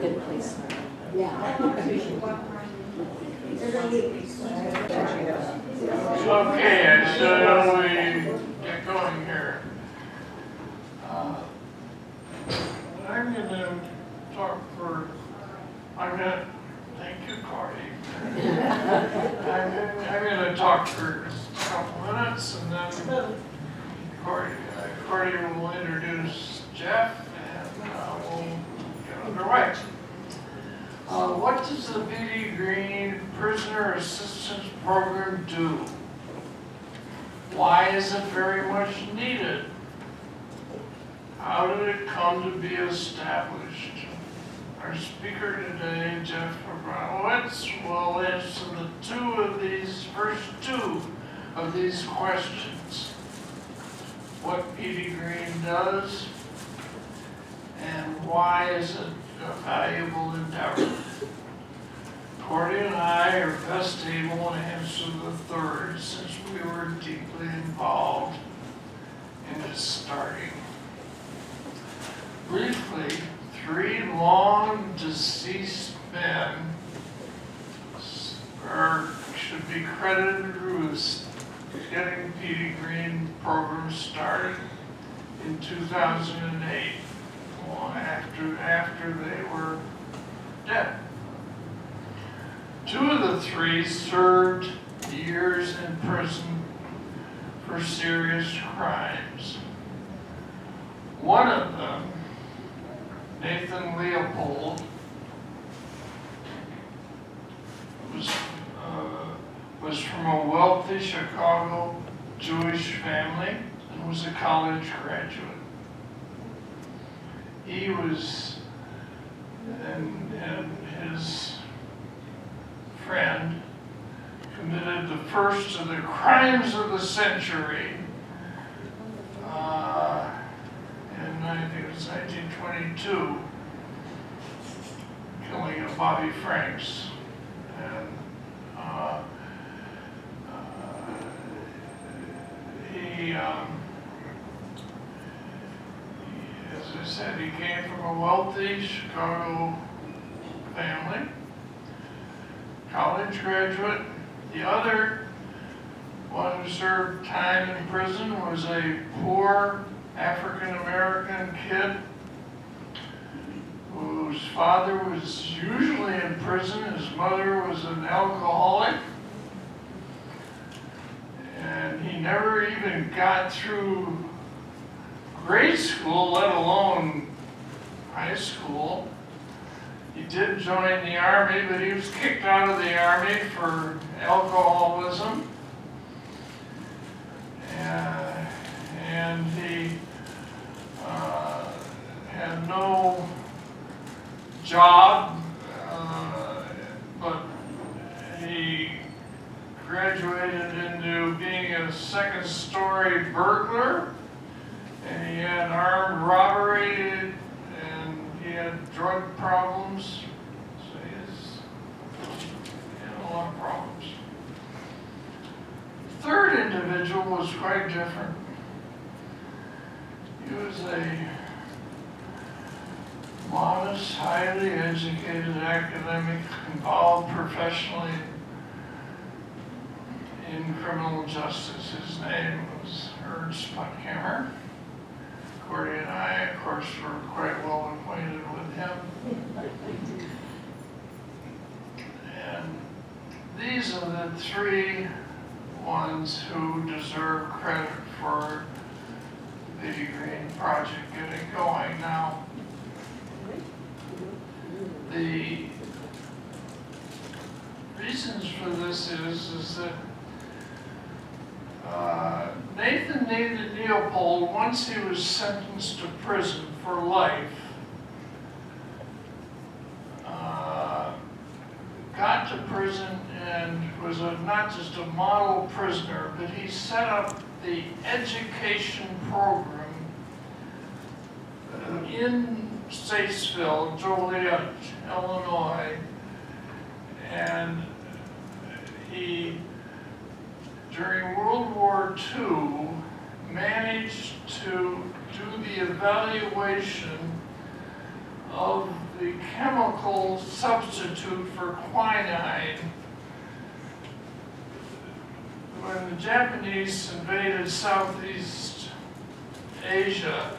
good place. Yeah. Okay, so we get going here. I'm gonna talk for, thank you, Corie. I'm gonna talk for a couple minutes and then Corie will introduce Jeff and we'll get underway. What does the Petey Greene Prisoner Assistance Program do? Why is it very much needed? How did it come to be established? Our speaker today, Jeff Abramowitz, will answer first two of these questions. What Petey Greene does, and why is it a valuable endeavor? Corie and I are best able to answer the third, since we were deeply involved in its starting. Briefly, 3 long deceased men should be credited with getting Petey Greene program started in 2008, after they were dead. 2 of the 3 served years in prison for serious crimes. One of them, Nathan Leopold, was from a wealthy Chicago Jewish family and was a college graduate. He was, and his friend committed the first of the crimes of the century in, I think it was 1922, killing of Bobby Franks. And as I said, he came from a wealthy Chicago family, college graduate. The other one who served time in prison was a poor African-American kid whose father was usually in prison. His mother was an alcoholic. And he never even got through grade school, let alone high school. He did join the Army, but he was kicked out of the Army for alcoholism. And he had no job, but he graduated into being a second-story burglar, and he had armed robbery, and he had drug problems. So he had a lot of problems. The third individual was quite different. He was a modest, highly educated academic, involved professionally in criminal justice. His name was Putkammer. Corie and I, of course, were quite well acquainted with him. And these are the 3 ones who deserve credit for the Petey Greene project getting going. Now, the reasons for this is that Nathan Leopold, once he was sentenced to prison for life, got to prison and was not just a model prisoner, but he set up the education program in Statesville, Joliet, Illinois, and he, during World War II, managed to do the evaluation of the chemical substitute for quinine. When the Japanese invaded Southeast Asia,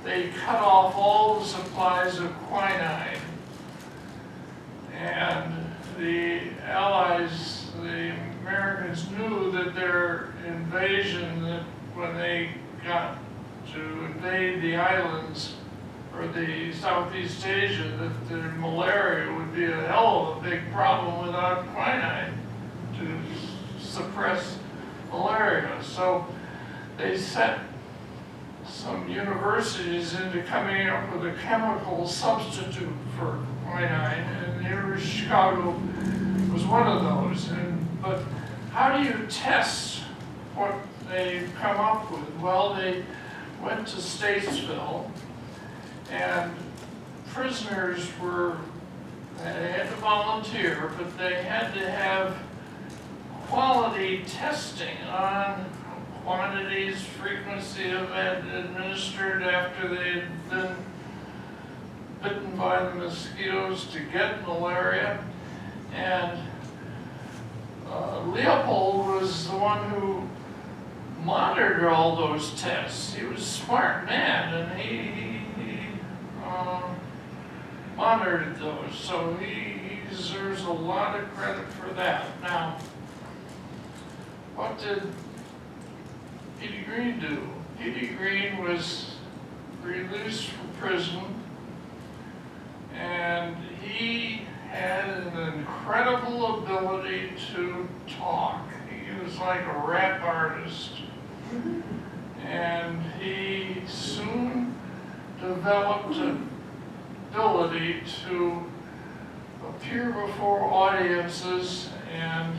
they cut off all the supplies of quinine. And the Allies, the Americans knew that their invasion, that when they got to invade the islands or the Southeast Asia, that the malaria would be a hell of a big problem without quinine to suppress malaria. So they set some universities into coming up with a chemical substitute for quinine, and the University of Chicago was one of those. But how do you test what they've come up with? Well, they went to Statesville, and prisoners they had to volunteer, but they had to have quality testing on quantities, frequency of administered after they had been bitten by the mosquitoes to get malaria. And Leopold was the one who monitored all those tests. He was a smart man, and he monitored those, so he deserves a lot of credit for that. Now, what did Petey Greene do? Petey Greene was released from prison, and he had an incredible ability to talk. He was like a rap artist. And he soon developed an ability to appear before audiences and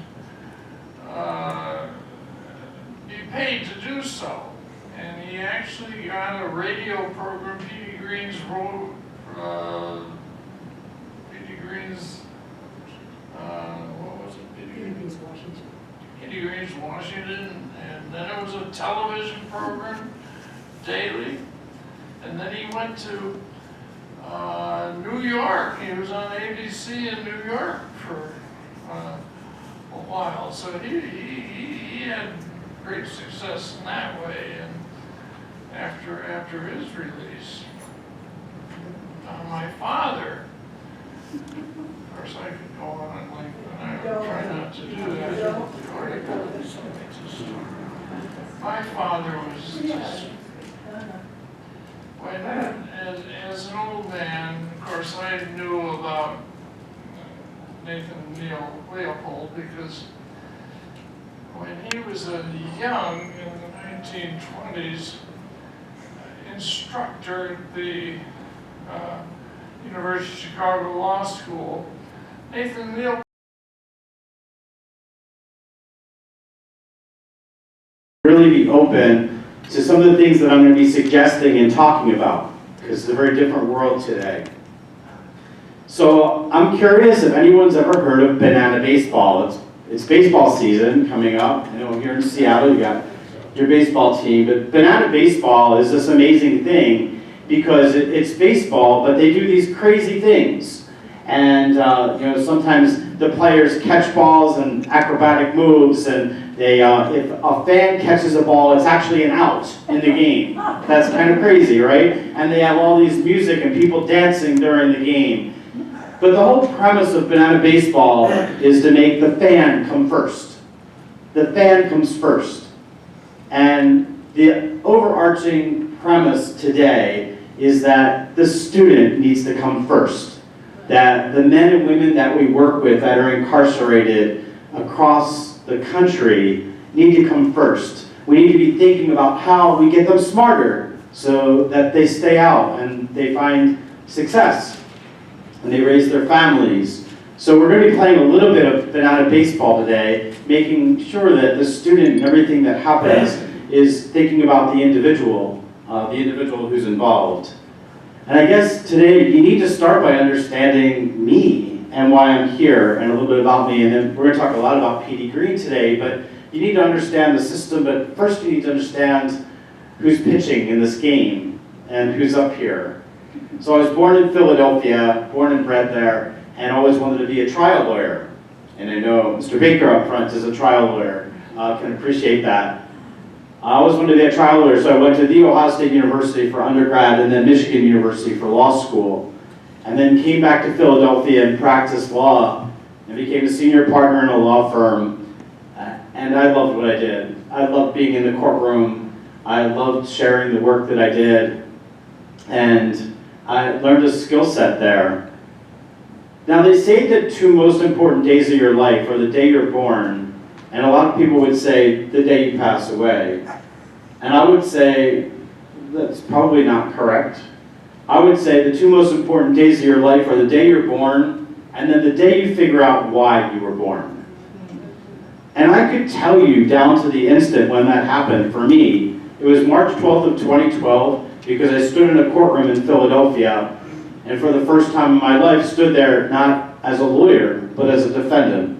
be paid to do so. And he actually got a radio program. Petey Greene's what was it? Petey Greene's Washington. Petey Greene's Washington, and then it was a television program daily, and then he went to New York. He was on ABC in New York for a while, so he had great success in that way. And after his release, my father. Of course, I could go on and length, but I try not to do that. My father was just, as an old man, of course, I knew about Nathan Leopold because when he was a young, in the 1920s, instructor at the University of Chicago Law School, Nathan Leopold really be open to some of the things that I'm going to be suggesting and talking about, because it's a very different world today. So I'm curious if anyone's ever heard of banana baseball. It's baseball season coming up. I know here in Seattle you got your baseball team, but banana baseball is this amazing thing because it's baseball, but they do these crazy things. And sometimes the players catch balls and acrobatic moves, and they if a fan catches a ball, it's actually an out in the game. That's kind of crazy, right? And they have all these music and people dancing during the game. But the whole premise of banana baseball is to make the fan come first. The fan comes first. And the overarching premise today is that the student needs to come first. That the men and women that we work with that are incarcerated across the country need to come first. We need to be thinking about how we get them smarter so that they stay out and they find success and they raise their families. So we're going to be playing a little bit of banana baseball today, making sure that the student and everything that happens is thinking about the individual who's involved. And I guess today you need to start by understanding me and why I'm here and a little bit about me. And then we're going to talk a lot about Petey Greene today, but you need to understand the system. But first you need to understand who's pitching in this game and who's up here. So I was born in Philadelphia, born and bred there, and always wanted to be a trial lawyer. And I know Mr. Baker up front is a trial lawyer, can appreciate that. I always wanted to be a trial lawyer, so I went to The Ohio State University for undergrad and then Michigan University for law school. And then came back to Philadelphia and practiced law and became a senior partner in a law firm. And I loved what I did. I loved being in the courtroom. I loved sharing the work that I did. And I learned a skill set there. Now they say the two most important days of your life are the day you're born, and a lot of people would say the day you pass away. And I would say that's probably not correct. I would say the two most important days of your life are the day you're born, and then the day you figure out why you were born. And I could tell you down to the instant when that happened for me. It was March 12th of 2012, because I stood in a courtroom in Philadelphia, and for the first time in my life stood there not as a lawyer, but as a defendant.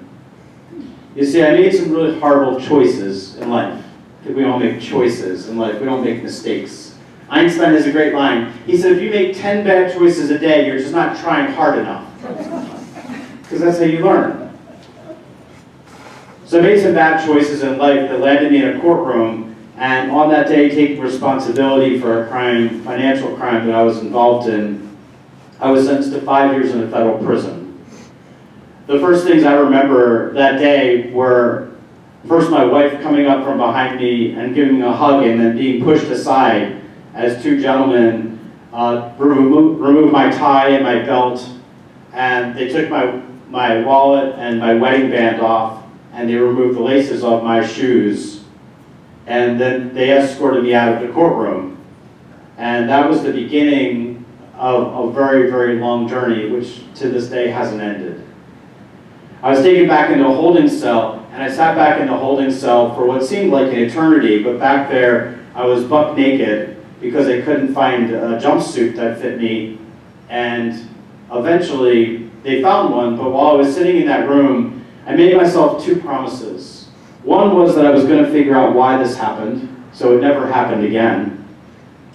You see, I made some really horrible choices in life. I think we all make choices in life. We don't make mistakes. Einstein has a great line. He said, if you make 10 bad choices a day, you're just not trying hard enough. Because that's how you learn. So I made some bad choices in life that landed me in a courtroom, and on that day, taking responsibility for a crime, financial crime that I was involved in, I was sentenced to 5 years in a federal prison. The first things I remember that day were, first my wife coming up from behind me and giving me a hug, and then being pushed aside as two gentlemen removed my tie and my belt, and they took my wallet and my wedding band off, and they removed the laces off my shoes, and then they escorted me out of the courtroom. And that was the beginning of a very, very long journey, which to this day hasn't ended. I was taken back into a holding cell, and I sat back in the holding cell for what seemed like an eternity, but back there I was buck naked because I couldn't find a jumpsuit that fit me, and eventually they found one, but while I was sitting in that room, I made myself two promises. One was that I was going to figure out why this happened, so it never happened again.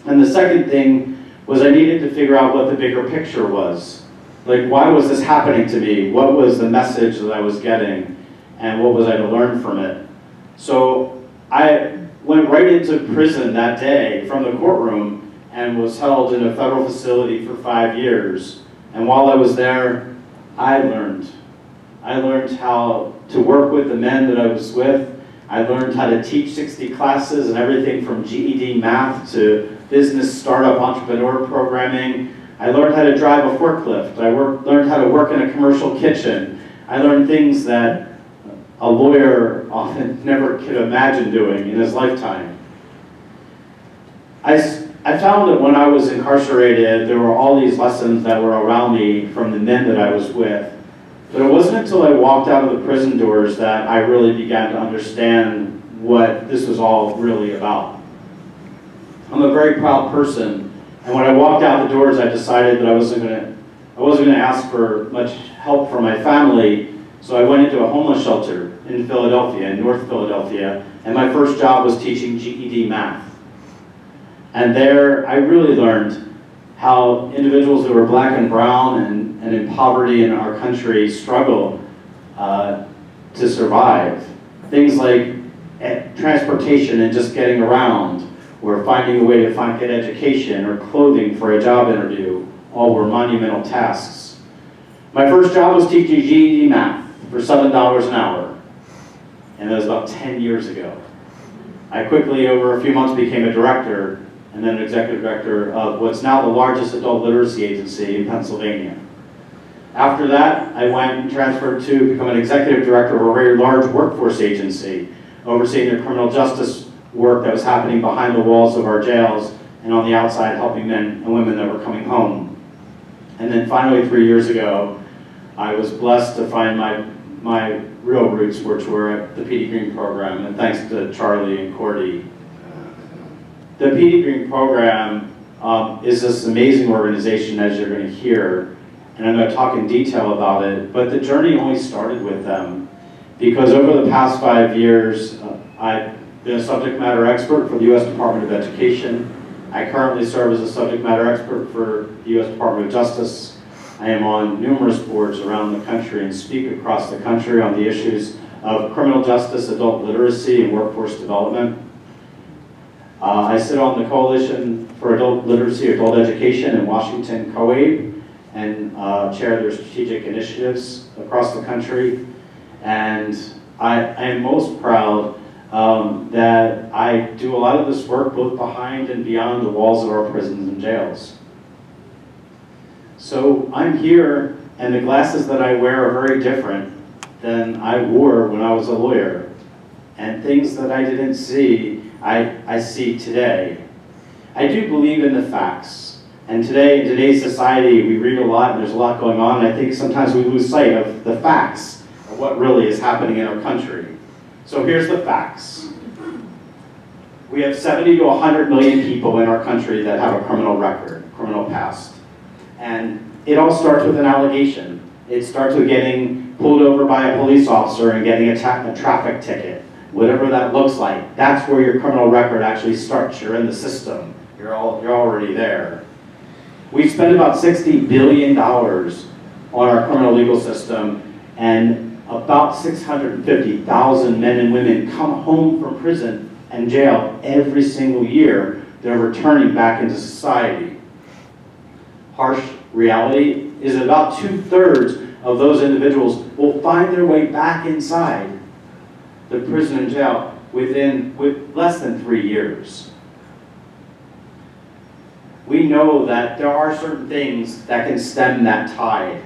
And the second thing was I needed to figure out what the bigger picture was. Like, why was this happening to me? What was the message that I was getting? And what was I to learn from it? So I went right into prison that day from the courtroom and was held in a federal facility for 5 years. And while I was there, I learned. I learned how to work with the men that I was with. I learned how to teach 60 classes and everything from GED math to business startup entrepreneur programming. I learned how to drive a forklift. I learned how to work in a commercial kitchen. I learned things that a lawyer often never could imagine doing in his lifetime. I found that when I was incarcerated, there were all these lessons that were around me from the men that I was with. But it wasn't until I walked out of the prison doors that I really began to understand what this was all really about. I'm a very proud person, and when I walked out the doors, I decided that I wasn't going to ask for much help from my family, so I went into a homeless shelter in Philadelphia, in North Philadelphia, and my first job was teaching GED math. And there, I really learned how individuals that were black and brown and in poverty in our country struggle to survive. Things like transportation and just getting around, or finding a way to get education or clothing for a job interview, all were monumental tasks. My first job was teaching GED math for $7 an hour, and that was about 10 years ago. I quickly, over a few months, became a director and then an executive director of what's now the largest adult literacy agency in Pennsylvania. After that, I went and transferred to become an executive director of a very large workforce agency, overseeing the criminal justice work that was happening behind the walls of our jails and on the outside helping men and women that were coming home. And then finally 3 years ago, I was blessed to find my real roots, which were at the Petey Greene program, and thanks to Charlie and Corie. The Petey Greene program is this amazing organization, as you're going to hear, and I'm going to talk in detail about it, but the journey only started with them because over the past 5 years, I've been a subject matter expert for the U.S. Department of Education. I currently serve as a subject matter expert for the U.S. Department of Justice. I am on numerous boards around the country and speak across the country on the issues of criminal justice, adult literacy, and workforce development. I sit on the Coalition for Adult Literacy, Adult Education in Washington, Corie, and chair their strategic initiatives across the country. And I am most proud that I do a lot of this work both behind and beyond the walls of our prisons and jails. So I'm here, and the glasses that I wear are very different than I wore when I was a lawyer. And things that I didn't see, I see today. I do believe in the facts. And today, in today's society, we read a lot and there's a lot going on, and I think sometimes we lose sight of the facts of what really is happening in our country. So here's the facts. We have 70 to 100 million people in our country that have a criminal record, criminal past. And it all starts with an allegation. It starts with getting pulled over by a police officer and getting a traffic ticket. Whatever that looks like, that's where your criminal record actually starts. You're in the system. You're already there. We spend about $60 billion on our criminal legal system, and about 650,000 men and women come home from prison and jail every single year. They're returning back into society. Harsh reality is about 2/3 of those individuals will find their way back inside the prison and jail with less than 3 years. We know that there are certain things that can stem that tide.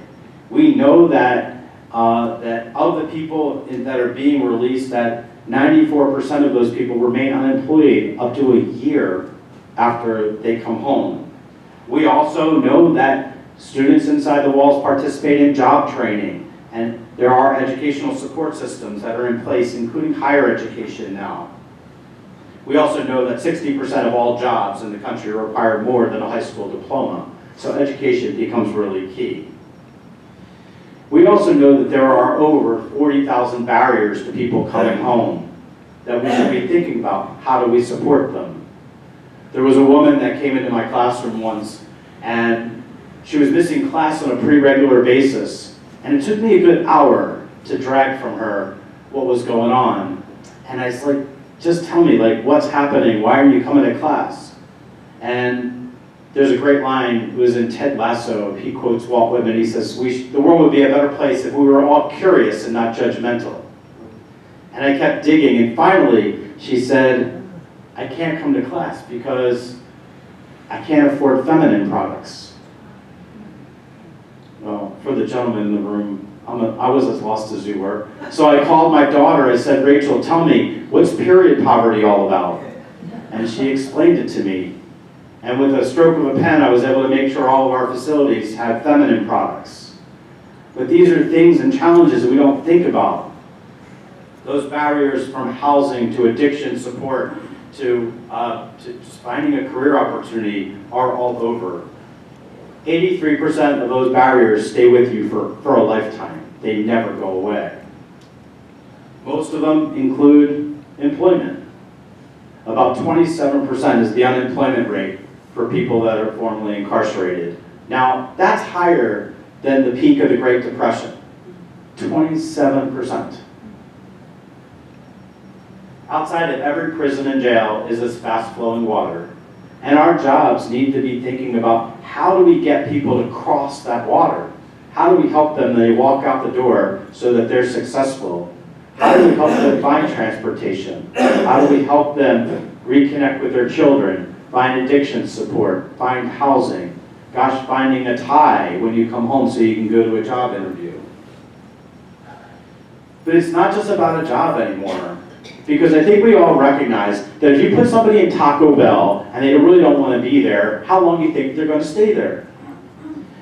We know that that of the people that are being released, that 94% of those people remain unemployed up to a year after they come home. We also know that students inside the walls participate in job training, and there are educational support systems that are in place, including higher education now. We also know that 60% of all jobs in the country require more than a high school diploma, so education becomes really key. We also know that there are over 40,000 barriers to people coming home that we should be thinking about. How do we support them? There was a woman that came into my classroom once, and she was missing class on a pretty regular basis, and it took me a good hour to drag from her what was going on. And I was like, just tell me, like, what's happening? Why are you coming to class? And there's a great line, it was in Ted Lasso. He quotes Walt Whitman. He says, the world would be a better place if we were all curious and not judgmental. And I kept digging, and finally she said, I can't come to class because I can't afford feminine products. Well, for the gentleman in the room, I was as lost as you were. So I called my daughter. I said, Rachel, tell me, what's period poverty all about? And she explained it to me. And with a stroke of a pen, I was able to make sure all of our facilities have feminine products. But these are things and challenges we don't think about. Those barriers from housing to addiction support to just finding a career opportunity are all over. 83% of those barriers stay with you for a lifetime. They never go away. Most of them include employment. About 27% is the unemployment rate for people that are formerly incarcerated. Now, that's higher than the peak of the Great Depression. 27%. Outside of every prison and jail is this fast-flowing water. And our jobs need to be thinking about how do we get people to cross that water? How do we help them when they walk out the door so that they're successful? How do we help them find transportation? How do we help them reconnect with their children, find addiction support, find housing? Gosh, finding a tie when you come home so you can go to a job interview. But it's not just about a job anymore. Because I think we all recognize that if you put somebody in Taco Bell and they really don't want to be there, how long do you think they're going to stay there?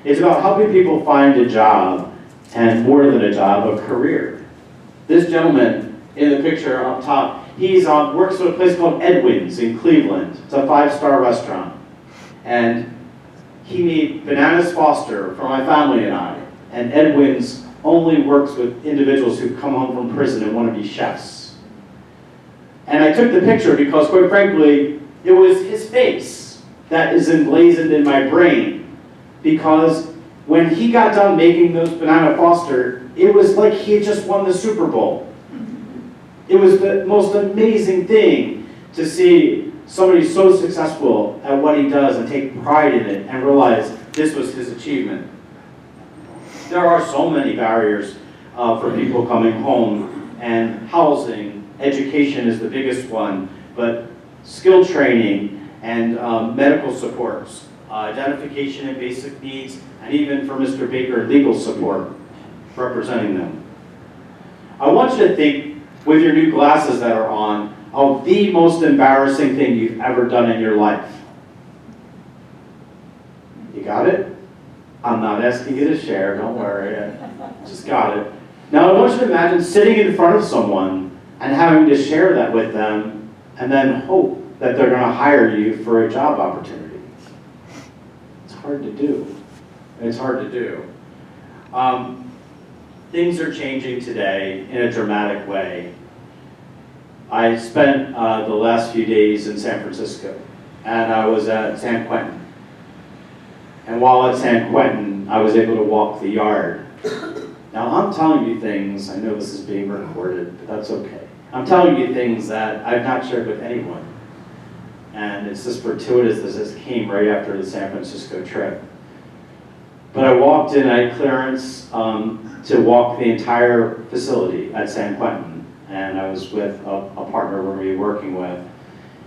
It's about helping people find a job, and more than a job, a career. This gentleman in the picture up top, he works at a place called Edwin's in Cleveland. It's a 5-star restaurant. And he made bananas Foster for my family and I. And Edwin's only works with individuals who come home from prison and want to be chefs. And I took the picture because, quite frankly, it was his face. that is emblazoned in my brain, because when he got done making those banana Foster, it was like he had just won the Super Bowl. It was the most amazing thing to see somebody so successful at what he does and take pride in it and realize this was his achievement. There are so many barriers for people coming home, and housing, education is the biggest one, but skill training and medical supports, identification and basic needs, and even for Mr. Baker, legal support, representing them. I want you to think, with your new glasses that are on, of the most embarrassing thing you've ever done in your life. You got it? I'm not asking you to share, don't worry, I just got it. Now I want you to imagine sitting in front of someone and having to share that with them and then hope that they're going to hire you for a job opportunity. It's hard to do. It's hard to do. Things are changing today in a dramatic way. I spent the last few days in San Francisco, and I was at San Quentin. And while at San Quentin, I was able to walk the yard. Now I'm telling you things, I know this is being recorded, but that's okay. I'm telling you things that I've not shared with anyone. And it's just fortuitous that this came right after the San Francisco trip. But I walked in, I had clearance to walk the entire facility at San Quentin. And I was with a partner we're going to be working with.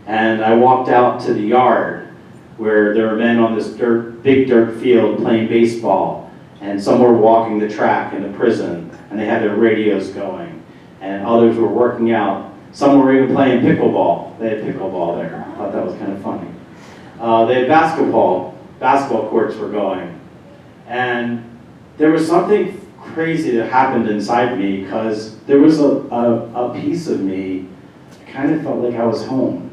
And I walked out to the yard where there were men on this big dirt field playing baseball. And some were walking the track in the prison, and they had their radios going. And others were working out. Some were even playing pickleball. They had pickleball there. I thought that was kind of funny. They had basketball courts were going. And there was something crazy that happened inside me, because there was a piece of me, I kind of felt like I was home.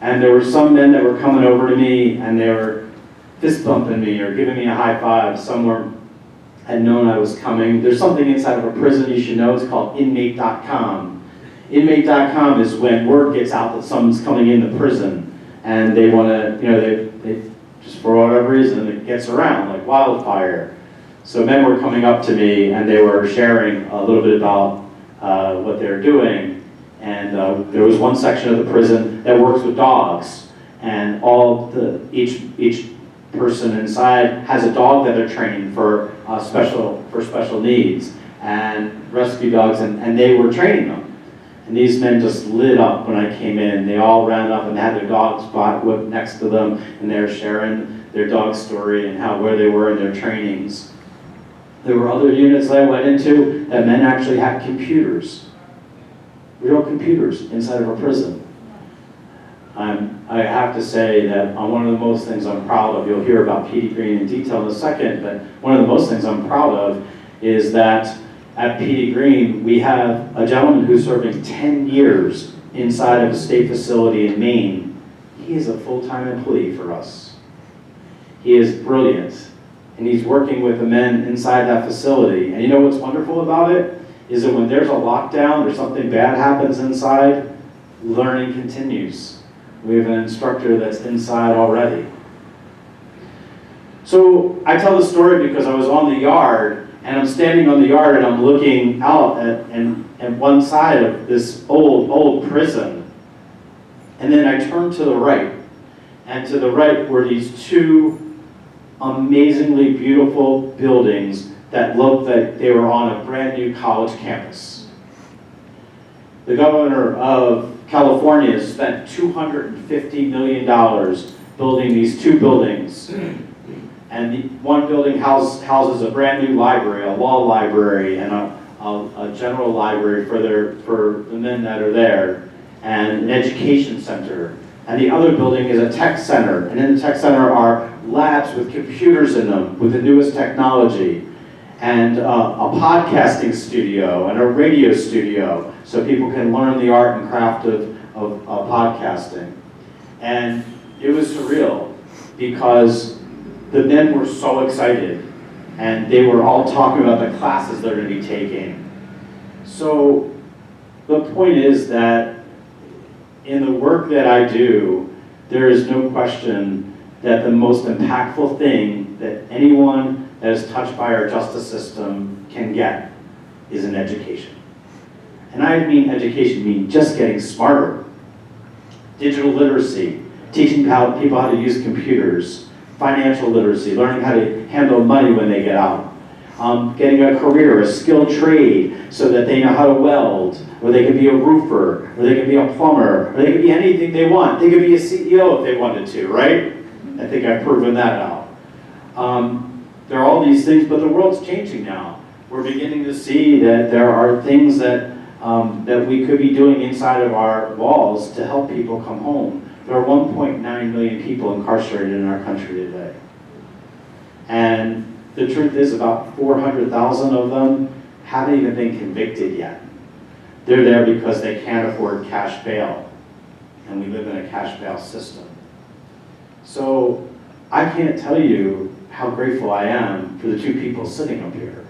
And there were some men that were coming over to me, and they were fist bumping me or giving me a high five. Some had known I was coming. There's something inside of a prison you should know. It's called inmate.com. Inmate.com is when word gets out that someone's coming in the prison, and they want to, they just for whatever reason, it gets around like wildfire. So men were coming up to me, and they were sharing a little bit about what they're doing. And there was one section of the prison that works with dogs, and each person inside has a dog that they're training for special needs and rescue dogs, and they were training them. And these men just lit up when I came in. They all ran up and had their dogs whipped next to them, and they were sharing their dog story and where they were in their trainings. There were other units that I went into that men actually had computers. Real computers inside of a prison. I have to say that one of the most things I'm proud of, you'll hear about Petey Greene in detail in a second, but one of the most things I'm proud of is that at Petey Greene, we have a gentleman who's serving 10 years inside of a state facility in Maine. He is a full-time employee for us. He is brilliant, and he's working with the men inside that facility. And you know what's wonderful about it? Is that when there's a lockdown or something bad happens inside, learning continues. We have an instructor that's inside already. So I tell the story because I was on the yard, and I'm standing on the yard and I'm looking out at one side of this old prison. And then I turned to the right, and to the right were these two amazingly beautiful buildings that looked like they were on a brand new college campus. The governor of California spent $250 million building these two buildings. And one building houses a brand new library, a law library, and a general library for the men that are there, and an education center. And the other building is a tech center. And in the tech center are labs with computers in them, with the newest technology. And a podcasting studio and a radio studio, so people can learn the art and craft of podcasting. And it was surreal because the men were so excited, and they were all talking about the classes they're going to be taking. So the point is that in the work that I do, there is no question that the most impactful thing that anyone that is touched by our justice system can get is an education. And I mean education, mean just getting smarter. Digital literacy, teaching people how to use computers, financial literacy, learning how to handle money when they get out, getting a career, a skilled trade, so that they know how to weld, or they could be a roofer, or they could be a plumber, or they could be anything they want. They could be a CEO if they wanted to, right? I think I've proven that out. There are all these things, but the world's changing now. We're beginning to see that there are things that we could be doing inside of our walls to help people come home. There are 1.9 million people incarcerated in our country today. And the truth is about 400,000 of them haven't even been convicted yet. They're there because they can't afford cash bail. And we live in a cash bail system. So I can't tell you how grateful I am for the two people sitting up here,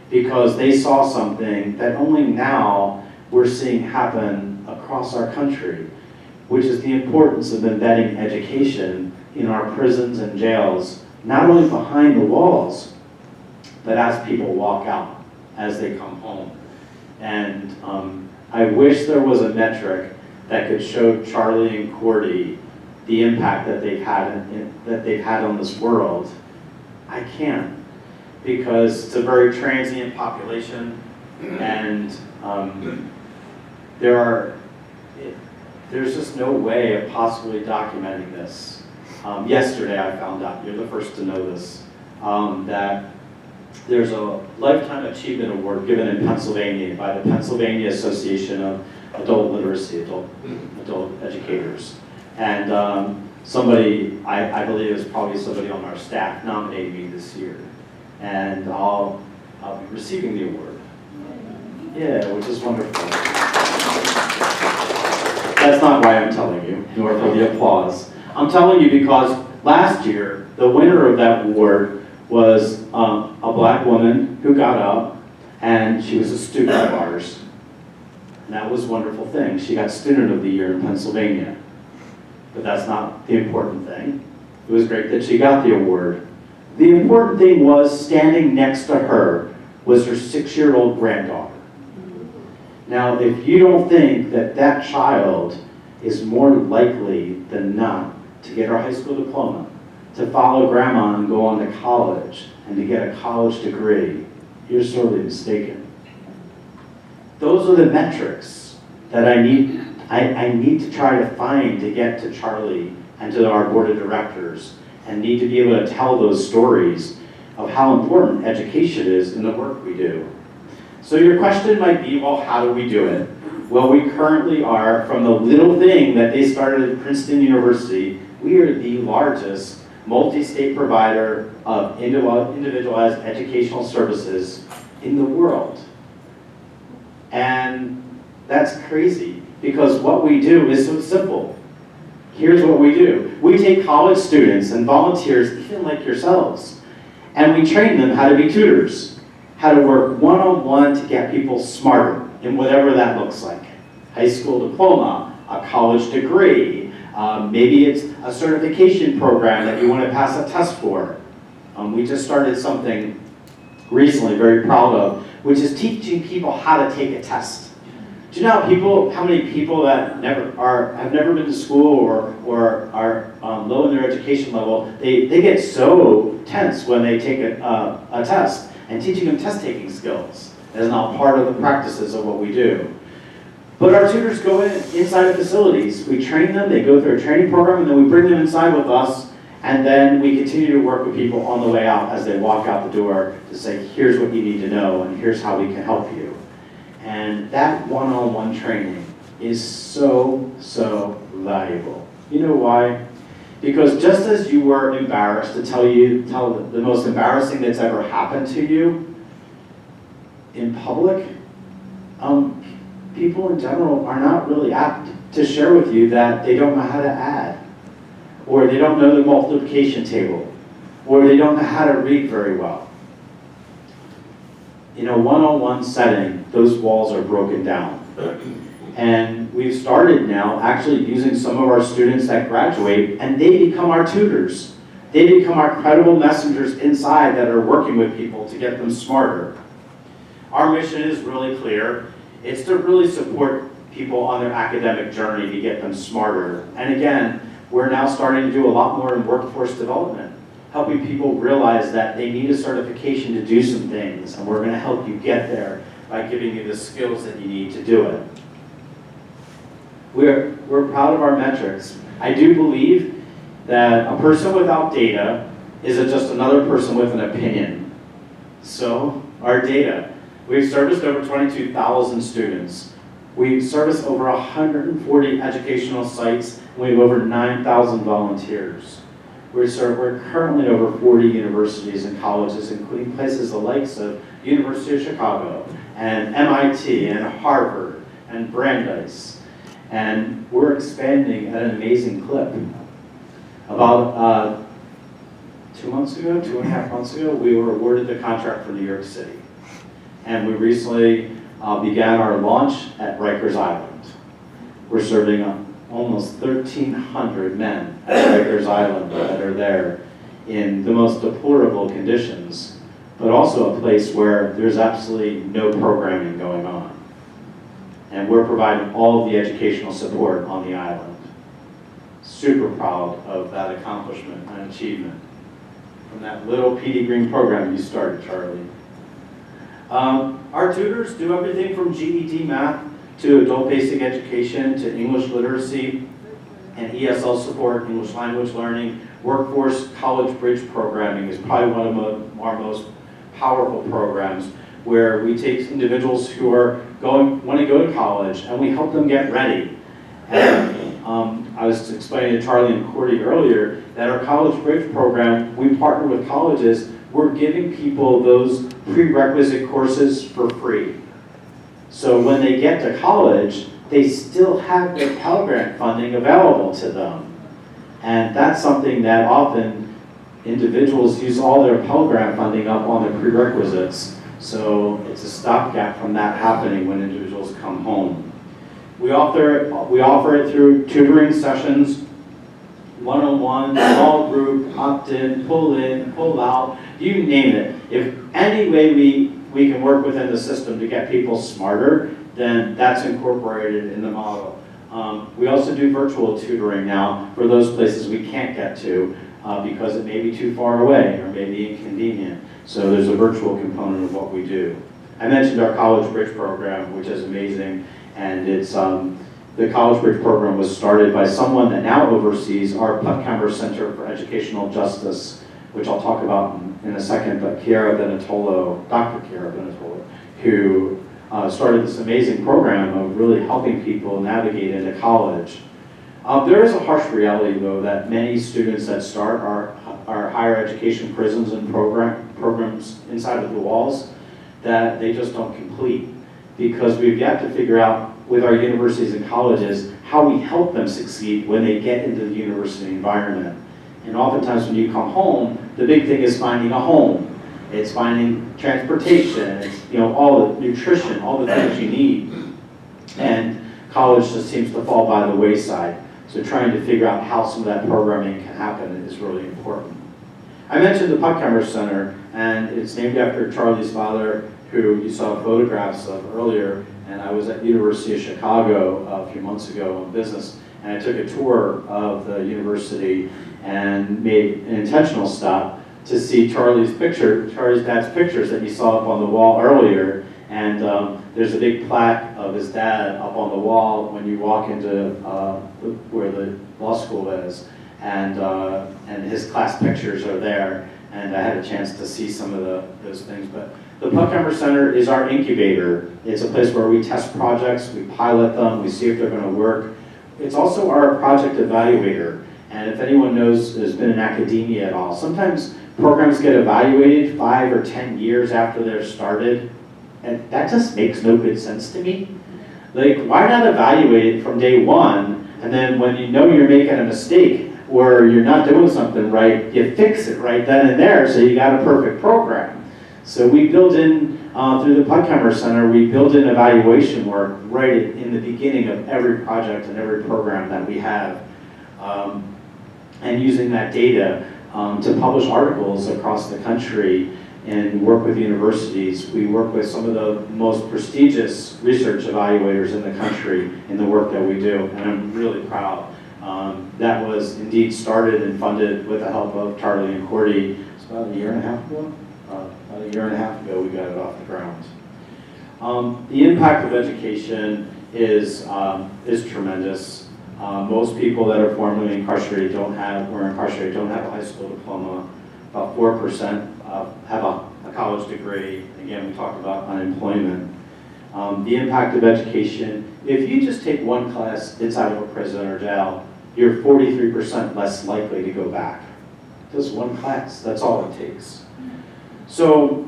because they saw something that only now we're seeing happen across our country, which is the importance of embedding education in our prisons and jails, not only behind the walls, but as people walk out, as they come home. And I wish there was a metric that could show Charlie and Corie the impact that they've had on this world. I can't, because it's a very transient population, and there's just no way of possibly documenting this. Yesterday I found out, you're the first to know this, that there's a Lifetime Achievement Award given in Pennsylvania by the Pennsylvania Association of Adult Literacy, Adult Educators. And somebody, I believe it's probably somebody on our staff, nominated me this year. And I'll be receiving the award. Yeah, which is wonderful. That's not why I'm telling you, nor for the applause. I'm telling you because last year, the winner of that award was a black woman who got up, and she was a student of ours. And that was a wonderful thing. She got Student of the Year in Pennsylvania. But that's not the important thing. It was great that she got the award. The important thing was, standing next to her was her 6-year-old granddaughter. Now, if you don't think that that child is more likely than not to get her high school diploma, to follow grandma and go on to college, and to get a college degree, you're sorely mistaken. Those are the metrics that I need to try to find to get to Charlie and to our board of directors, and need to be able to tell those stories of how important education is in the work we do. So your question might be, well, how do we do it? Well, we currently are, from the little thing that they started at Princeton University, we are the largest multi-state provider of individualized educational services in the world. And that's crazy, because what we do is so simple. Here's what we do. We take college students and volunteers, even like yourselves, and we train them how to be tutors, how to work one-on-one to get people smarter in whatever that looks like. High school diploma, a college degree, maybe it's a certification program that you want to pass a test for. We just started something recently, very proud of, which is teaching people how to take a test. Do you know how many people that have never been to school or are low in their education level, they get so tense when they take a test, and teaching them test-taking skills is now part of the practices of what we do. But our tutors go inside of facilities. We train them, they go through a training program, and then we bring them inside with us, and then we continue to work with people on the way out as they walk out the door to say, here's what you need to know, and here's how we can help you. And that one-on-one training is so, so valuable. You know why? Because just as you were embarrassed to tell the most embarrassing that's ever happened to you in public, people in general are not really apt to share with you that they don't know how to add, or they don't know the multiplication table, or they don't know how to read very well. In a one-on-one setting, those walls are broken down. And we've started now actually using some of our students that graduate, and they become our tutors. They become our credible messengers inside that are working with people to get them smarter. Our mission is really clear. It's to really support people on their academic journey to get them smarter. And again, we're now starting to do a lot more in workforce development, helping people realize that they need a certification to do some things, and we're going to help you get there by giving you the skills that you need to do it. We're proud of our metrics. I do believe that a person without data is just another person with an opinion. So, our data. We've serviced over 22,000 students. We service over 140 educational sites, and we have over 9,000 volunteers. We're currently in over 40 universities and colleges, including places the likes of University of Chicago, and MIT, and Harvard, and Brandeis. And we're expanding at an amazing clip. About 2.5 months ago, we were awarded the contract for New York City. And we recently began our launch at Rikers Island. We're serving almost 1,300 men at Rikers Island that are there in the most deplorable conditions, but also a place where there's absolutely no programming going on. And we're providing all of the educational support on the island. Super proud of that accomplishment and achievement from that little Petey Greene program you started, Charlie. Our tutors do everything from GED math to adult basic education to English literacy and ESL support, English language learning. Workforce college bridge programming is probably one of our most powerful programs, where we take individuals who want to go to college, and we help them get ready. And I was explaining to Charlie and Corie earlier that our college bridge program, we partner with colleges. We're giving people those prerequisite courses for free. So when they get to college, they still have their Pell Grant funding available to them. And that's something that often individuals use all their Pell Grant funding up on the prerequisites. So it's a stopgap from that happening when individuals come home. We offer it through tutoring sessions, one-on-one, small group, opt-in, pull out, you name it. If any way we can work within the system to get people smarter, then that's incorporated in the model. We also do virtual tutoring now for those places we can't get to because it may be too far away or may be inconvenient. So there's a virtual component of what we do. I mentioned our College Bridge program, which is amazing, and it's the College Bridge program was started by someone that now oversees our Putkammer Center for Educational Justice, which I'll talk about in a second, but Dr. Chiara Benatolo, who started this amazing program of really helping people navigate into college. There is a harsh reality, though, that many students that start our higher education prisons and programs inside of the walls, that they just don't complete, because we've got to figure out with our universities and colleges how we help them succeed when they get into the university environment. And oftentimes when you come home, the big thing is finding a home. It's finding transportation, it's all the nutrition, all the things you need. And college just seems to fall by the wayside. So trying to figure out how some of that programming can happen is really important. I mentioned the Putkammer Center, and it's named after Charlie's father, who you saw photographs of earlier. And I was at University of Chicago a few months ago on business, and I took a tour of the university and made an intentional stop to see Charlie's dad's pictures that you saw up on the wall earlier. And there's a big plaque of his dad up on the wall when you walk into where the law school is, and his class pictures are there. And I had a chance to see some of those things. But the Putkammer Center is our incubator. It's a place where we test projects, we pilot them, we see if they're going to work. It's also our project evaluator. And if anyone knows, has been in academia at all, sometimes programs get evaluated 5 or 10 years after they're started. And that just makes no good sense to me. Like, why not evaluate it from day one, and then when you know you're making a mistake or you're not doing something right, you fix it right then and there, so you got a perfect program. So we build in through the Putkammer Center, we build in evaluation work right in the beginning of every project and every program that we have. And using that data to publish articles across the country and work with universities. We work with some of the most prestigious research evaluators in the country in the work that we do, and I'm really proud. That was indeed started and funded with the help of Charlie and Corie. It's about a year and a half ago. About a year and a half ago, we got it off the ground. The impact of education is tremendous. Most people that are formerly incarcerated don't have a high school diploma. About 4% have a college degree. Again, we talked about unemployment. The impact of education, if you just take one class inside of a prison or jail, you're 43% less likely to go back. Just one class, that's all it takes. So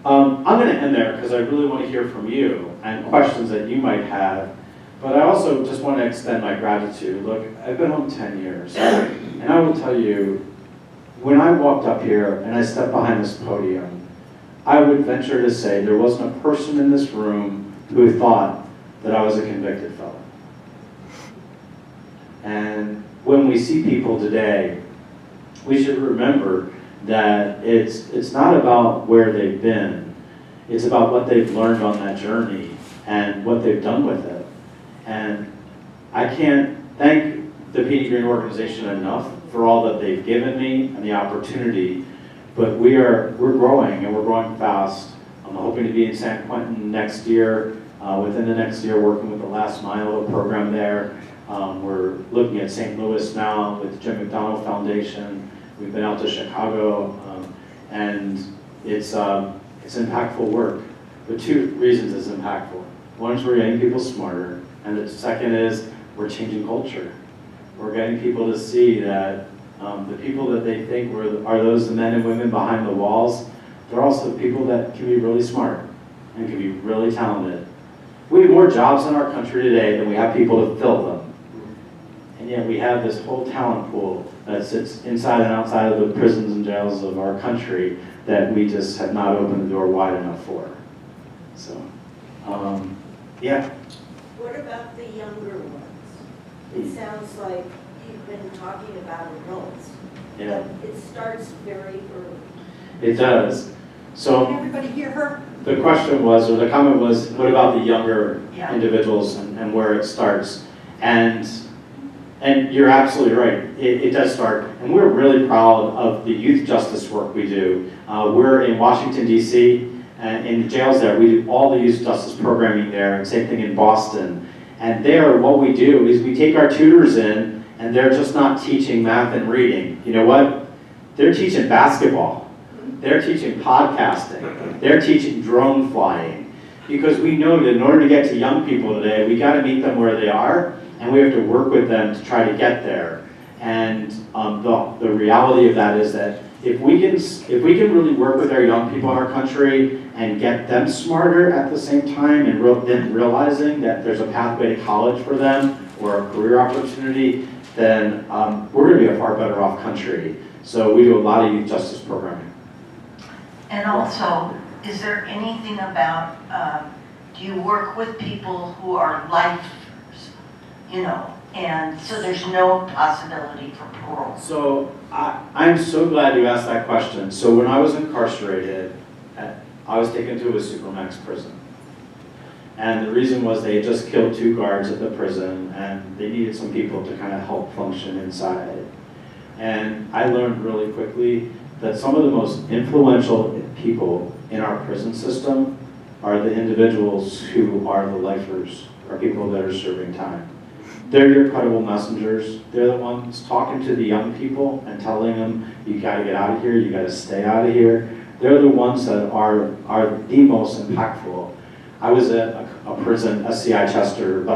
I'm going to end there because I really want to hear from you and questions that you might have. But I also just want to extend my gratitude. Look, I've been home 10 years, and I will tell you, when I walked up here and I stepped behind this podium, I would venture to say there wasn't a person in this room who thought that I was a convicted felon. And when we see people today, we should remember that it's not about where they've been, it's about what they've learned on that journey and what they've done with it. And I can't thank the Petey Greene organization enough for all that they've given me and the opportunity, but we're growing and we're growing fast. I'm hoping to be in San Quentin next year, within the next year, working with the Last Mile program there. We're looking at St. Louis now with the Jim McDonald Foundation. We've been out to Chicago, and it's impactful work. For two reasons it's impactful. One is we're getting people smarter, and the second is we're changing culture. We're getting people to see that the people that they think are those the men and women behind the walls, they're also people that can be really smart and can be really talented. We have more jobs in our country today than we have people to fill them. And yet we have this whole talent pool that sits inside and outside of the prisons and jails of our country that we just have not opened the door wide enough for. So, yeah. What about the younger ones? It sounds like you've been talking about adults, Yeah. but it starts very early. It does. So Can everybody hear her? the question was, or the comment was, what about the younger Yeah. individuals and where it starts? And you're absolutely right. It does start. And we're really proud of the youth justice work we do. We're in Washington, D.C., and in the jails there, we do all the youth justice programming there, and same thing in Boston. And there, what we do is we take our tutors in, and they're just not teaching math and reading. You know what? They're teaching basketball. They're teaching podcasting. They're teaching drone flying. Because we know that in order to get to young people today, we got to meet them where they are, and we have to work with them to try to get there. And the reality of that is that if we can really work with our young people in our country and get them smarter at the same time, and then realizing that there's a pathway to college for them or a career opportunity, then we're going to be a far better off country. So we do a lot of youth justice programming. And also, is there anything about, do you work with people who are lifers, and so there's no possibility for parole? So I'm so glad you asked that question. So when I was incarcerated, I was taken to a supermax prison. And the reason was they had just killed 2 guards at the prison, and they needed some people to kind of help function inside. And I learned really quickly that some of the most influential people in our prison system are the individuals who are the lifers, or people that are serving time. They're your credible messengers. They're the ones talking to the young people and telling them, you gotta get out of here, you gotta stay out of here. They're the ones that are the most impactful. I was at a prison, SCI Chester, it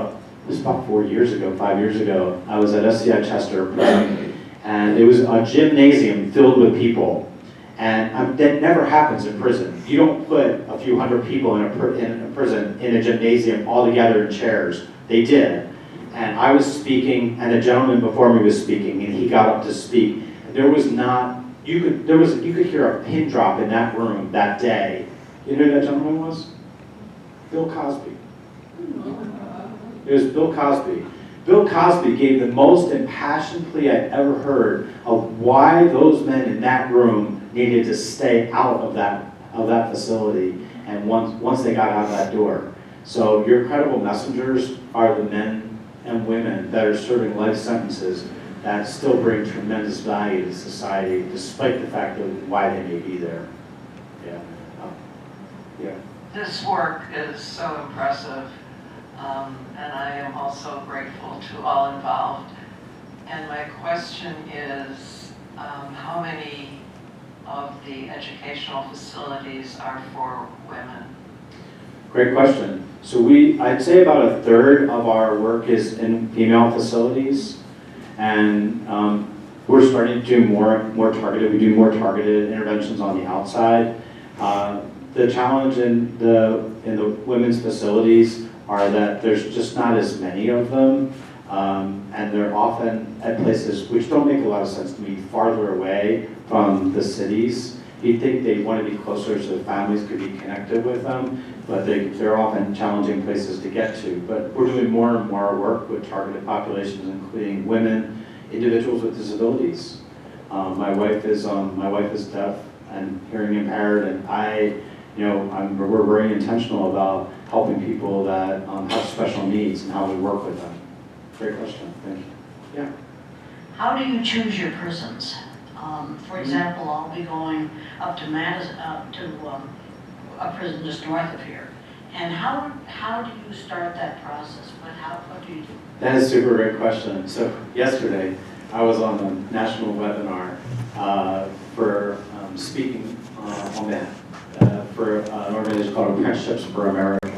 was about 5 years ago. I was at SCI Chester prison, and it was a gymnasium filled with people. And that never happens in prison. You don't put a few hundred people in a prison, in a gymnasium, all together in chairs. They did. And I was speaking, and a gentleman before me was speaking, and he got up to speak. And there was not, you could hear a pin drop in that room that day. You know who that gentleman was? Bill Cosby. It was Bill Cosby. Bill Cosby gave the most impassioned plea I've ever heard of why those men in that room needed to stay out of that facility, and once they got out of that door. So your credible messengers are the men and women that are serving life sentences that still bring tremendous value to society, despite the fact of why they may be there. Yeah. Yeah. This work is so impressive, and I am also grateful to all involved. And my question is, how many of the educational facilities are for women? Great question. So I'd say about a third of our work is in female facilities, and we're starting to do more targeted. We do more targeted interventions on the outside. The challenge in the women's facilities are that there's just not as many of them, and they're often at places which don't make a lot of sense to me, farther away from the cities. You'd think they'd want to be closer so the families could be connected with them, but they're often challenging places to get to. But we're doing more and more work with targeted populations, including women, individuals with disabilities. My wife is deaf and hearing impaired, and we're very intentional about helping people that have special needs and how we work with them. Great question. Thank you. Yeah. How do you choose your prisons? For example, I'll be going up to Madison, a prison just north of here. And how do you start that process? What do you do? That is a super great question. So yesterday, I was on a national webinar for speaking on that for an organization called Apprenticeships for America.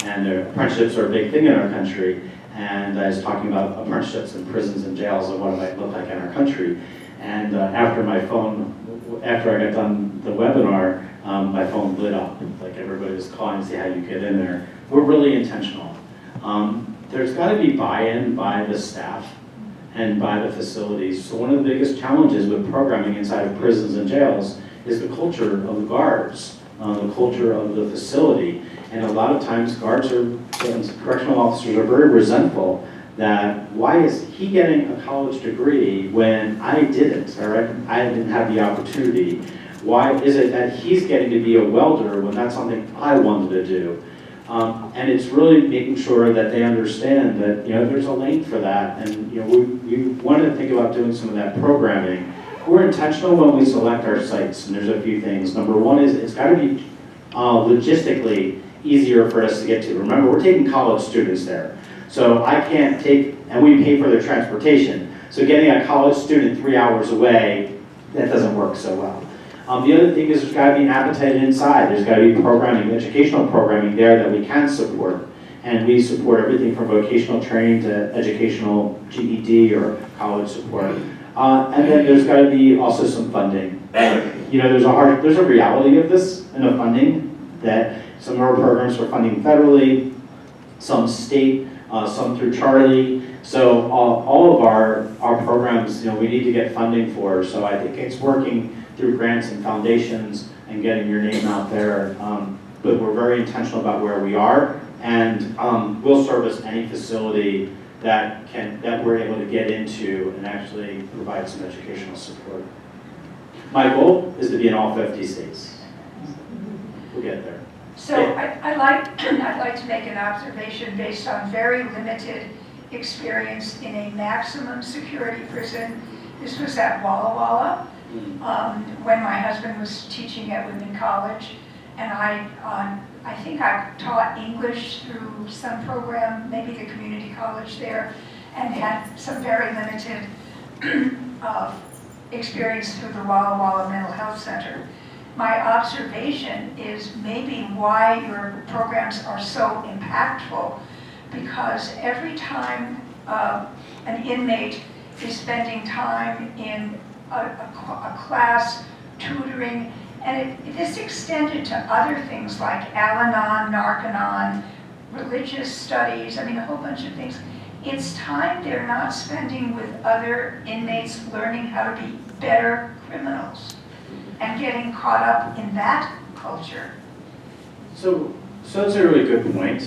And apprenticeships are a big thing in our country. And I was talking about apprenticeships in prisons and jails and what it might look like in our country. And after I got done the webinar, my phone lit up. Like everybody was calling to see how you get in there. We're really intentional. There's got to be buy-in by the staff and by the facilities. So one of the biggest challenges with programming inside of prisons and jails is the culture of the guards, the culture of the facility. And a lot of times guards and correctional officers are very resentful that why is he getting a college degree when I didn't, or I didn't have the opportunity? Why is it that he's getting to be a welder when that's something I wanted to do? And it's really making sure that they understand that there's a lane for that, and we wanted to think about doing some of that programming. We're intentional when we select our sites, and there's a few things. Number one is it's got to be logistically easier for us to get to. Remember, we're taking college students there. So I can't and we pay for their transportation. So getting a college student 3 hours away, that doesn't work so well. The other thing is there's got to be an appetite inside. There's got to be programming, educational programming there that we can support. And we support everything from vocational training to educational GED or college support. And then there's got to be also some funding. There's a reality of this and of funding that some of our programs are funding federally, some state, some through Charlie. So all of our programs, we need to get funding for. So I think it's working through grants and foundations and getting your name out there. But we're very intentional about where we are, and we'll service any facility that we're able to get into and actually provide some educational support. My goal is to be in all 50 states. We'll get there. So I'd like to make an observation based on very limited experience in a maximum security prison. This was at Walla Walla when my husband was teaching at Women College, and I think I taught English through some program, maybe the community college there, and had some very limited experience through the Walla Walla Mental Health Center. My observation is maybe why your programs are so impactful, because every time an inmate is spending time in a class, tutoring, and this extended to other things like Al-Anon, Narconon, religious studies, a whole bunch of things. It's time they're not spending with other inmates learning how to be better criminals and getting caught up in that culture. So that's a really good point.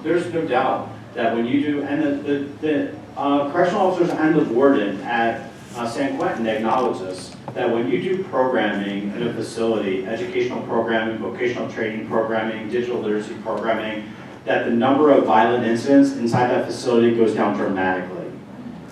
There's no doubt that when you do, and the correctional officers and the warden at San Quentin acknowledge this, that when you do programming in a facility, educational programming, vocational training programming, digital literacy programming, that the number of violent incidents inside that facility goes down dramatically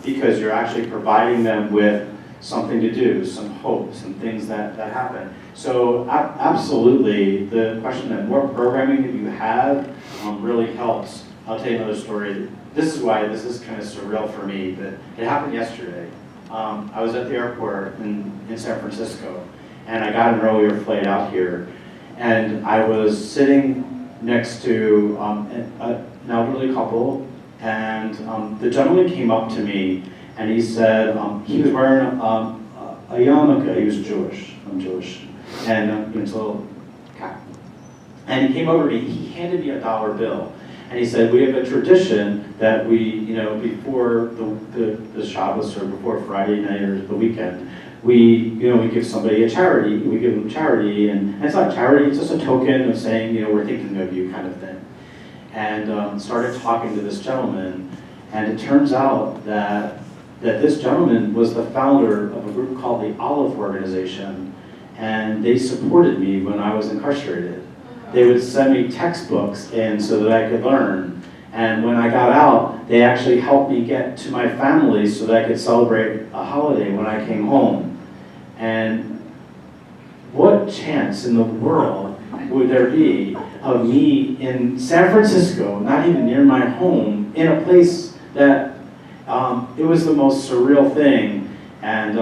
because you're actually providing them with something to do, some hope, some things that happen. So absolutely, the question that more programming that you have really helps. I'll tell you another story. This is why this is kind of surreal for me, but it happened yesterday. I was at the airport in San Francisco, and I got an earlier flight out here, and I was sitting next to an elderly couple, and the gentleman came up to me, and he said, he was wearing a yarmulke. He was Jewish. I'm Jewish. And he was a little cap. And he came over to me, he handed me a $1 bill. And he said, we have a tradition that we, before the Shabbos or before Friday night or the weekend, we give somebody a charity. We give them charity, and it's not charity, it's just a token of saying, we're thinking of you kind of thing. And started talking to this gentleman, and it turns out that this gentleman was the founder of a group called the Olive Organization, and they supported me when I was incarcerated. They would send me textbooks in so that I could learn. And when I got out, they actually helped me get to my family so that I could celebrate a holiday when I came home. And what chance in the world would there be of me in San Francisco, not even near my home, in a place that it was the most surreal thing. And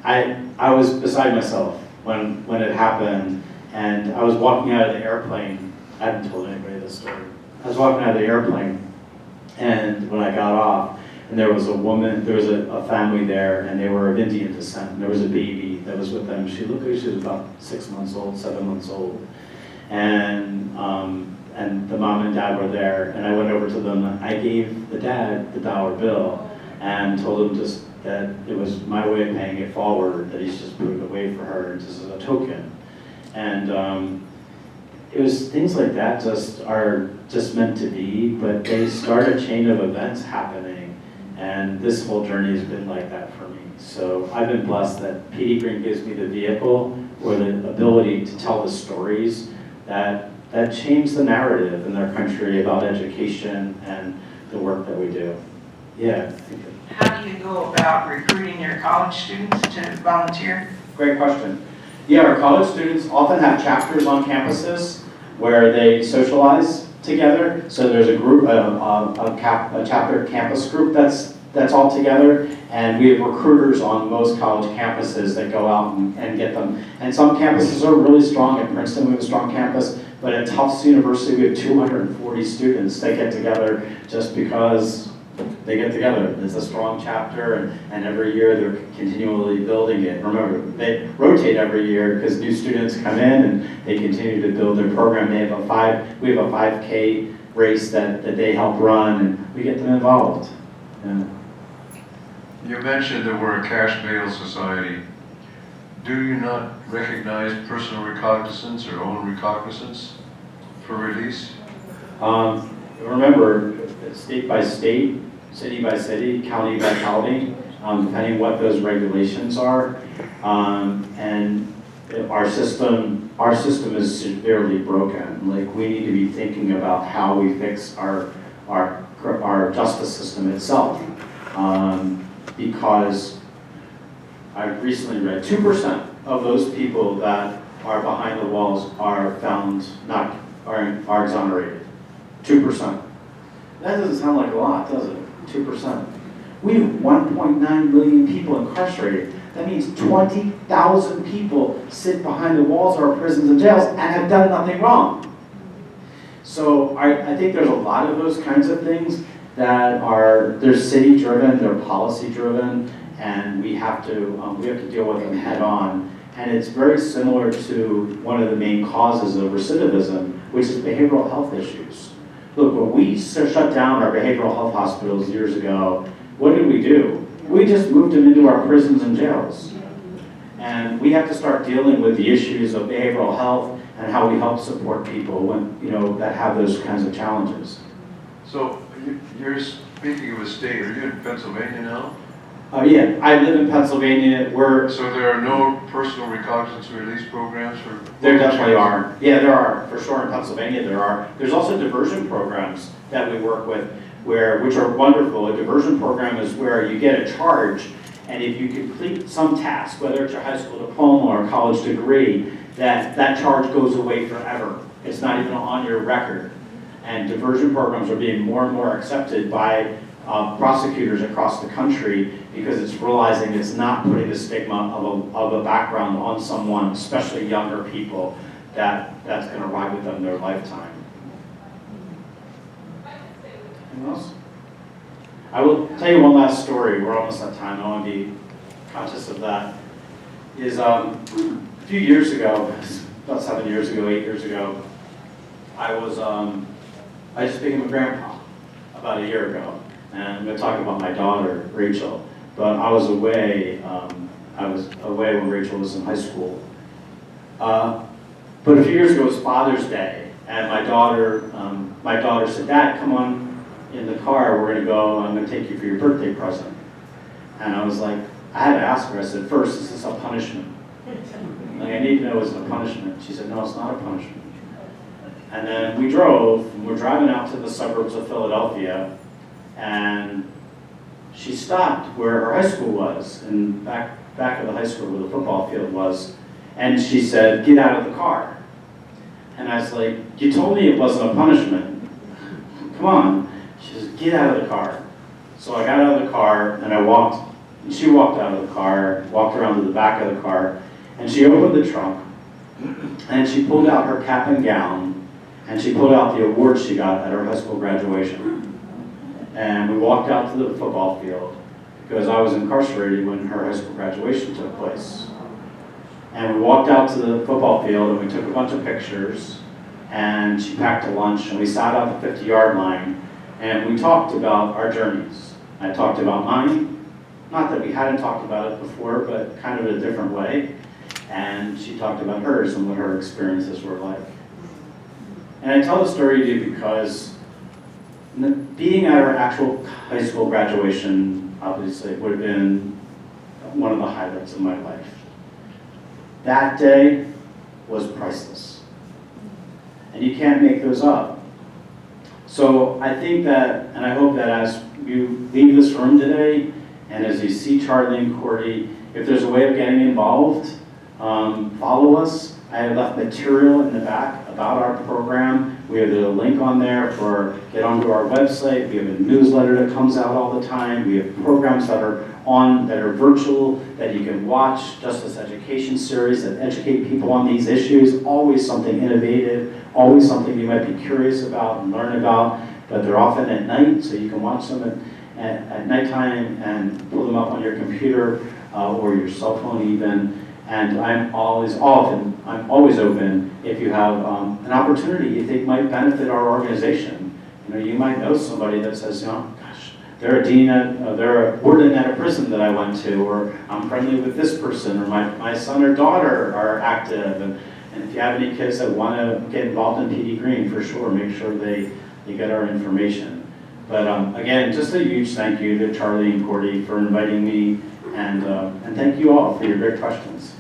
I was beside myself when it happened. And I was walking out of the airplane. I haven't told anybody this story. I was walking out of the airplane, and when I got off, and there was a woman, there was a family there, and they were of Indian descent, and there was a baby that was with them. She looked like she was about 6 months old, 7 months old. And the mom and dad were there, and I went over to them. I gave the dad the $1 bill and told him just that it was my way of paying it forward, that he's just put it away for her just as a token. And it was things like that are just meant to be, but they start a chain of events happening, and this whole journey has been like that for me. So I've been blessed that Petey Greene gives me the vehicle or the ability to tell the stories that change the narrative in their country about education and the work that we do. Yeah. How do you go about recruiting your college students to volunteer? Great question. Yeah, our college students often have chapters on campuses where they socialize together. So there's a group, a chapter campus group that's all together, and we have recruiters on most college campuses that go out and get them. And some campuses are really strong. At Princeton, we have a strong campus, but at Tufts University, we have 240 students that get together just because they get together. It's a strong chapter, and every year they're continually building it. Remember, they rotate every year because new students come in and they continue to build their program. We have a 5K race that they help run, and we get them involved. Yeah. You mentioned that we're a cash bail society. Do you not recognize personal recognizance or own recognizance for release? Remember, state by state, city by city, county by county, depending what those regulations are. And our system is severely broken. Like, we need to be thinking about how we fix our justice system itself. Because I recently read 2% of those people that are behind the walls are are exonerated. 2%. That doesn't sound like a lot, does it? 2%. We have 1.9 million people incarcerated. That means 20,000 people sit behind the walls of our prisons and jails and have done nothing wrong. So I think there's a lot of those kinds of things that they're city-driven, they're policy-driven, and we have to deal with them head-on. And it's very similar to one of the main causes of recidivism, which is behavioral health issues. Look, when we shut down our behavioral health hospitals years ago, what did we do? We just moved them into our prisons and jails. And we have to start dealing with the issues of behavioral health and how we help support people when, that have those kinds of challenges. So you're speaking of a state, are you in Pennsylvania now? Yeah, I live in Pennsylvania. So there are no personal recognizance release programs for? There definitely are. Yeah, there are, for sure in Pennsylvania there are. There's also diversion programs that we work with which are wonderful. A diversion program is where you get a charge, and if you complete some task, whether it's your high school diploma or college degree, that charge goes away forever. It's not even on your record. And diversion programs are being more and more accepted by prosecutors across the country because it's realizing it's not putting the stigma of a background on someone, especially younger people, that's going to ride with them their lifetime. Anything else? I will tell you one last story. We're almost at time. I want to be conscious of that. A few years ago, about 7 years ago, 8 years ago, I just became a grandpa about a year ago. And I'm going to talk about my daughter, Rachel. But I was away when Rachel was in high school. But a few years ago was Father's Day, and my daughter said, "Dad, come on in the car. We're going to go. I'm going to take you for your birthday present." And I was like, I had to ask her. I said, "First, is this a punishment? Like, I need to know, is it a punishment?" She said, "No, it's not a punishment." And then we drove, and we're driving out to the suburbs of Philadelphia, and she stopped where her high school was, and back of the high school where the football field was, and she said, "Get out of the car." And I was like, "You told me it wasn't a punishment. Come on." She says, "Get out of the car." So I got out of the car, and and she walked out of the car, walked around to the back of the car, and she opened the trunk, and she pulled out her cap and gown, and she pulled out the award she got at her high school graduation. And we walked out to the football field because I was incarcerated when her high school graduation took place. And we walked out to the football field and we took a bunch of pictures, and she packed a lunch, and we sat out the 50-yard line and we talked about our journeys. I talked about mine, not that we hadn't talked about it before, but kind of in a different way. And she talked about hers and what her experiences were like. And I tell the story to you because being at our actual high school graduation, obviously, would have been one of the highlights of my life. That day was priceless. And you can't make those up. So I think that, and I hope that as you leave this room today, and as you see Charlie and Corie, if there's a way of getting involved, follow us. I have left material in the back about our program. We have a link on there for get onto our website. We have a newsletter that comes out all the time. We have programs that are virtual that you can watch, Justice Education series that educate people on these issues. Always something innovative, always something you might be curious about and learn about, but they're often at night, so you can watch them at nighttime and pull them up on your computer or your cell phone even. And I'm always open if you have an opportunity you think might benefit our organization. You might know somebody that says, gosh, they're a warden at a prison that I went to, or I'm friendly with this person, or my son or daughter are active. And if you have any kids that want to get involved in Petey Greene, for sure, make sure they get our information. But again, just a huge thank you to Charlie and Corie for inviting me, and thank you all for your great questions.